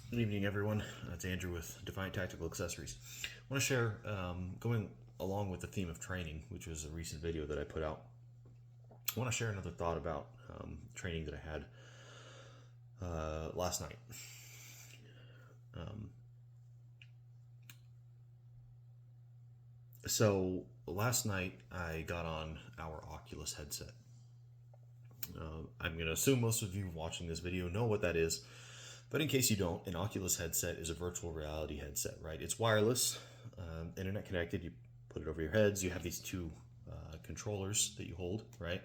Good evening, everyone. It's Andrew with Defiant Tactical Accessories. I want to share, going along with the theme of training, which was a recent video that I put out. I want to share another thought about training that I had last night. Um, so last night I got on our Oculus headset. I'm going to assume most of you watching this video know what that is. But in case you don't, an Oculus headset is a virtual reality headset, right? It's wireless, internet connected. You put it over your heads. You have these two controllers that you hold, right?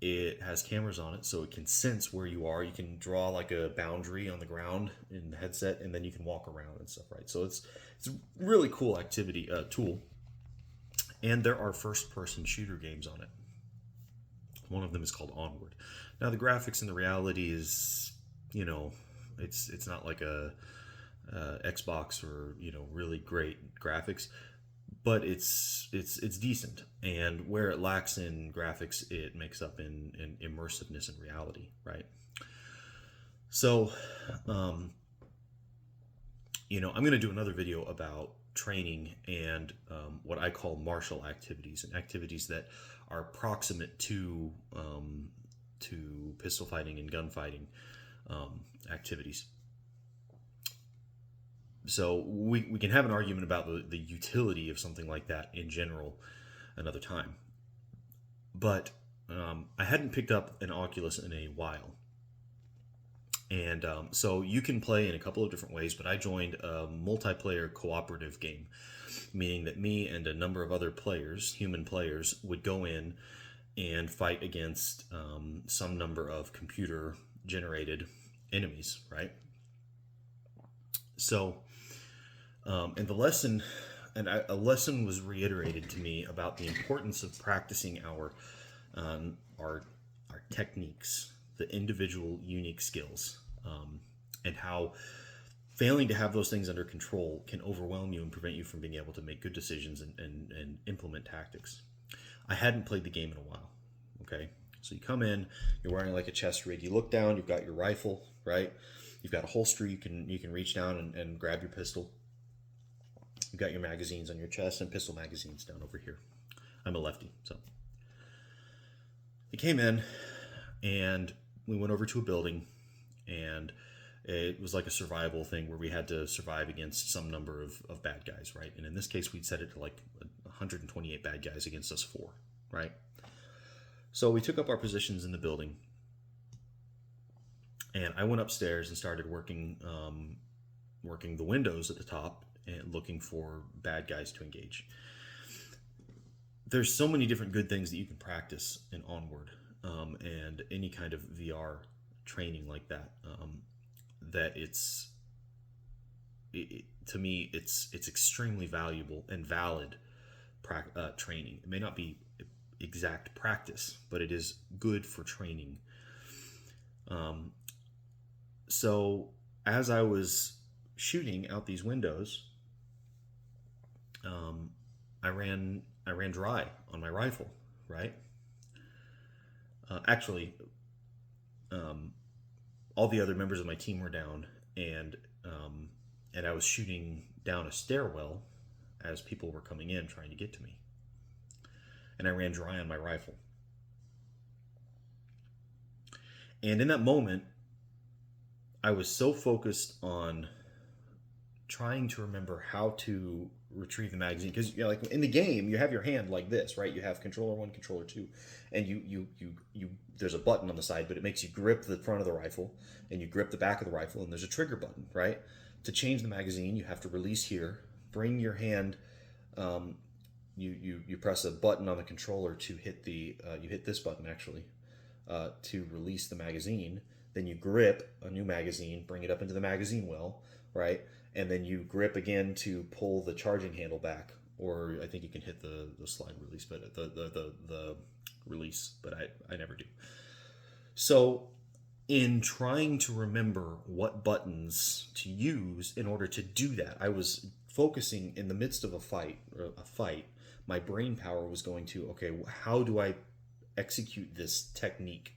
It has cameras on it, so it can sense where you are. You can draw like a boundary on the ground in the headset, and then you can walk around and stuff, right? So it's a really cool activity tool. And there are first-person shooter games on it. One of them is called Onward. Now the graphics and the reality is, it's not like a Xbox or really great graphics, but it's decent. And where it lacks in graphics, it makes up in immersiveness and reality, right? So, I'm going to do another video about training and what I call martial activities, and activities that are proximate to pistol fighting and gunfighting activities. So we can have an argument about the utility of something like that in general another time. But I hadn't picked up an Oculus in a while. And so you can play in a couple of different ways, but I joined a multiplayer cooperative game, meaning that me and a number of other players, human players, would go in and fight against some number of computer-generated enemies, right? So, and the lesson, a lesson was reiterated to me about the importance of practicing our techniques, the individual unique skills, and how failing to have those things under control can overwhelm you and prevent you from being able to make good decisions and implement tactics. I hadn't played the game in a while. Okay, so you come in, you're wearing like a chest rig. You look down, you've got your rifle, right? You've got a holster. You can reach down and grab your pistol. You've got your magazines on your chest and pistol magazines down over here. I'm a lefty, so I came in and we went over to a building, and it was like a survival thing where we had to survive against some number of bad guys, right? And in this case, we'd set it to like 128 bad guys against us 4, right? So we took up our positions in the building, and I went upstairs and started working the windows at the top and looking for bad guys to engage. There's so many different good things that you can practice in Onward, and any kind of VR training like that, that to me it's extremely valuable and valid training. It may not be exact practice, but it is good for training. So as I was shooting out these windows, I ran dry on my rifle, right? Actually, all the other members of my team were down, and I was shooting down a stairwell as people were coming in trying to get to me, and I ran dry on my rifle. And in that moment, I was so focused on trying to remember how to retrieve the magazine, because like in the game you have your hand like this, right? You have controller 1, controller 2, and you there's a button on the side, but it makes you grip the front of the rifle and you grip the back of the rifle, and there's a trigger button, right? To change the magazine, you have to release here, bring your hand, you press a button on the controller to hit you hit this button actually, to release the magazine. Then you grip a new magazine, bring it up into the magazine well, right? And then you grip again to pull the charging handle back, or I think you can hit the slide release, but the release, but I never do. So in trying to remember what buttons to use in order to do that, I was focusing in the midst of a fight. My brain power was going to, okay, how do I execute this technique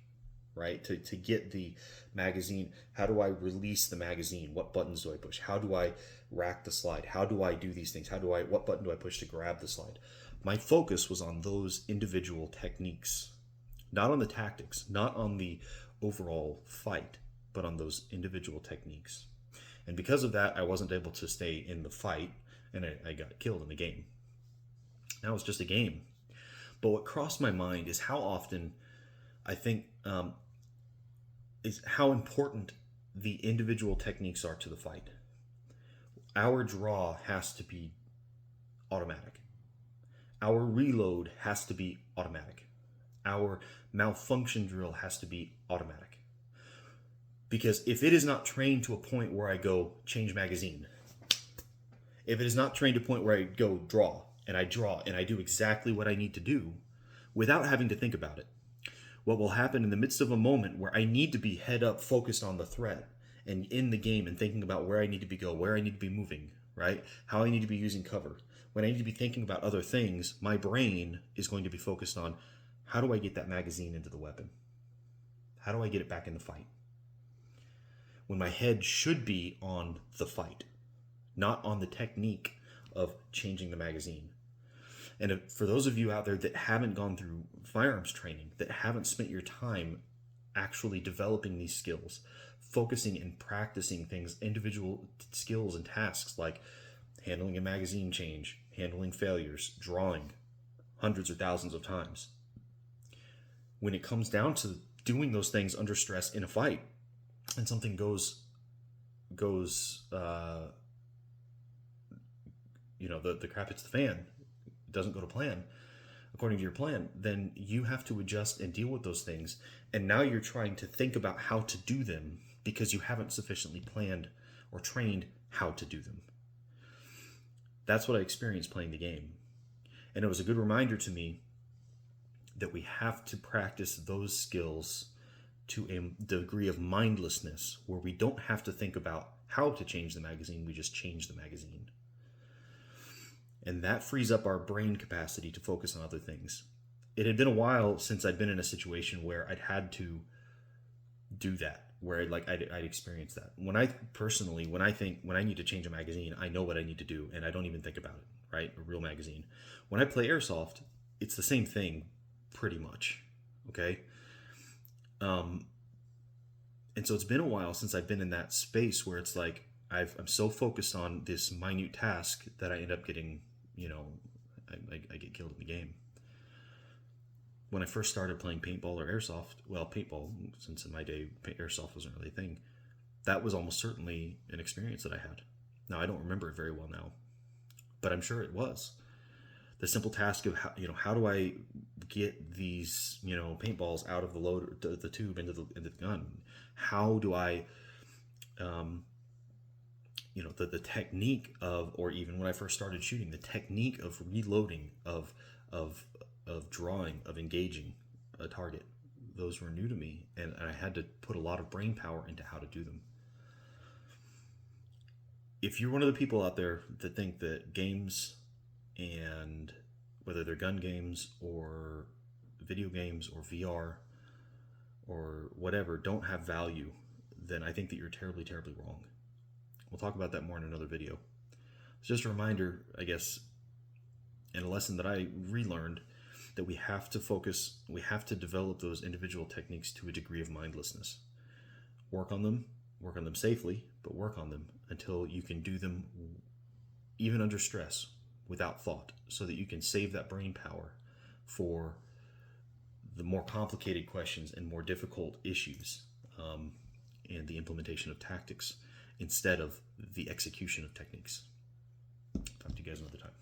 right? To get the magazine. How do I release the magazine? What buttons do I push? How do I rack the slide? How do I do these things? What button do I push to grab the slide? My focus was on those individual techniques, not on the tactics, not on the overall fight, but on those individual techniques. And because of that, I wasn't able to stay in the fight, and I got killed in the game. Now it's just a game. But what crossed my mind is how often I think is how important the individual techniques are to the fight. Our draw has to be automatic. Our reload has to be automatic. Our malfunction drill has to be automatic. Because if it is not trained to a point where I go change magazine, if it is not trained to a point where I go draw and I do exactly what I need to do without having to think about it, what will happen in the midst of a moment where I need to be head up focused on the threat and in the game and thinking about where I need to be where I need to be moving, right? How I need to be using cover. When I need to be thinking about other things, my brain is going to be focused on how do I get that magazine into the weapon? How do I get it back in the fight? When my head should be on the fight, not on the technique of changing the magazine. And for those of you out there that haven't gone through firearms training, that haven't spent your time actually developing these skills, focusing and practicing things, individual skills and tasks like handling a magazine change, handling failures, drawing hundreds or thousands of times. When it comes down to doing those things under stress in a fight, and something goes the crap hits the fan, it doesn't go to plan according to your plan, then you have to adjust and deal with those things. And now you're trying to think about how to do them because you haven't sufficiently planned or trained how to do them. That's what I experienced playing the game. And it was a good reminder to me that we have to practice those skills to a degree of mindlessness where we don't have to think about how to change the magazine, we just change the magazine. And that frees up our brain capacity to focus on other things. It had been a while since I'd been in a situation where I'd had to do that, where I'd experienced that. When I need to change a magazine, I know what I need to do, and I don't even think about it, right? A real magazine. When I play airsoft, it's the same thing, pretty much, okay? And so it's been a while since I've been in that space where it's like I'm so focused on this minute task that I end up getting, I get killed in the game. When I first started playing paintball or airsoft, well, paintball, since in my day airsoft wasn't really a thing, that was almost certainly an experience that I had. Now, I don't remember it very well now, but I'm sure it was. The simple task of how do I get these paintballs out of the load, the tube into the gun? How do I, the technique of, or even when I first started shooting, the technique of reloading, of drawing, of engaging a target, those were new to me, and I had to put a lot of brain power into how to do them. If you're one of the people out there that think that games, and whether they're gun games or video games or VR or whatever, don't have value, then I think that you're terribly, terribly wrong. We'll talk about that more in another video. It's just a reminder, I guess, and a lesson that I relearned, that we have to focus, we have to develop those individual techniques to a degree of mindlessness. Work on them safely, but work on them until you can do them even under stress, without thought, so that you can save that brain power for the more complicated questions and more difficult issues, and the implementation of tactics instead of the execution of techniques. Talk to you guys another time.